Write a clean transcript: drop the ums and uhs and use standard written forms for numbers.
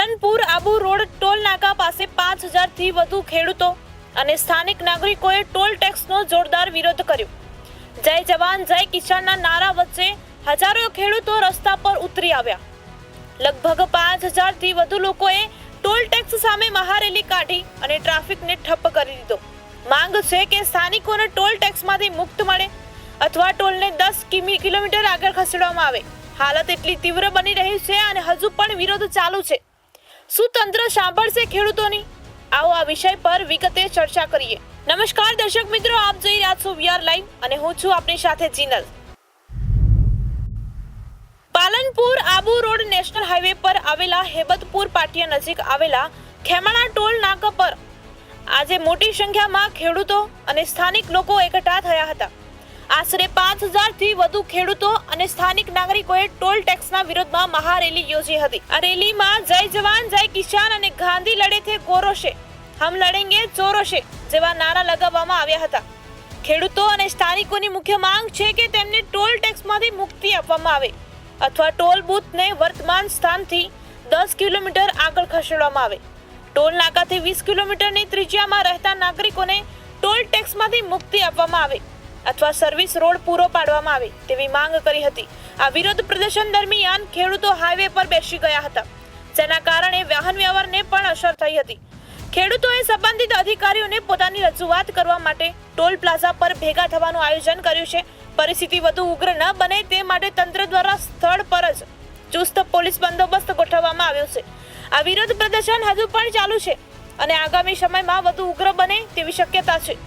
Palanpur Abu road toll નાકા પાસે 5000 થી વધુ ખેડૂતો અને સ્થાનિક નાગરિકોએ ટોલ ટેક્સનો જોરદાર વિરોધ કર્યો. જય જવાન જય કિસાનના નારા વચ્ચે હજારો ખેડૂતો રસ્તા પર ઉતરી આવ્યા. લગભગ 5000 થી વધુ લોકોએ ટોલ ટેક્સ સામે મહારેલી કાઢી અને ટ્રાફિકને ઠપ કરી દીધો. માંગ છે કે સ્થાનિકોને ટોલ ટેક્સમાંથી મુક્ત મળે અથવા ટોલને 10 કિલોમીટર આગળ ખસેડવામાં આવે. હાલત એટલી તીવ્ર બની રહી છે અને હજુ પણ વિરોધ ચાલુ છે. શું તંત્ર સાંભળશે ખેડૂતોની? આવો આ વિષય પર વિગતે ચર્ચા કરીએ. નમસ્કાર દર્શક મિત્રો, આપ જોઈ રહ્યા છો વીઆર લાઈવ અને હું છું આપની સાથે Jinal. Palanpur Abu road national highway પર આવેલા હેબતપુર પાટિયા નજીક આવેલા ખેમાણા ટોલ નાકા પર આજે મોટી સંખ્યામાં ખેડૂતો અને સ્થાનિક લોકો એકઠા થયા હતા. આશરે 5000 થી વધુ ખેડૂતો અને સ્થાનિક નાગરિકોએ ટોલ ટેક્સના વિરોધમાં મહારેલી યોજી હતી. આ રેલીમાં જય જવાન જય કિસાન અને ગાંધી લડે થે ગોરો સે, હમ લડેંગે ચોરો સે જેવા નારા લગાવવામાં આવ્યા હતા. ખેડૂતો અને સ્થાનિકોની મુખ્ય માંગ છે કે તેમને ટોલ ટેક્સમાંથી મુક્તિ આપવામાં આવે અથવા ટોલ બૂથને વર્તમાન સ્થાનથી 10 કિલોમીટર આગળ ખસેડવામાં આવે. ટોલ નાકાથી 20 કિલોમીટરની ત્રિજ્યામાં રહેતા નાગરિકોને ટોલ ટેક્સમાંથી મુક્તિ આપવામાં આવે અથવા સર્વિસ રોડ પૂરો પાડવામાં આવે તેવી માંગ કરી હતી. આ વિરોધ પ્રદર્શન દરમિયાન ખેડૂતો હાઈવે પર બેસી ગયા હતા, જેના કારણે વાહન વ્યવહારને પણ અસર થઈ હતી. ખેડૂતોએ સંબંધિત અધિકારીઓને પોતાની રજૂઆત કરવા માટે ટોલ પ્લાઝા પર ભેગા થવાનું આયોજન કર્યું છે. પરિસ્થિતિ વધુ ઉગ્ર ન બને તે માટે તંત્ર દ્વારા સ્થળ પર જ ચુસ્ત પોલીસ બંદોબસ્ત ગોઠવવામાં આવ્યો છે. આ વિરોધ પ્રદર્શન હજુ પણ ચાલુ છે અને આગામી સમયમાં વધુ ઉગ્ર બને તેવી શક્યતા છે.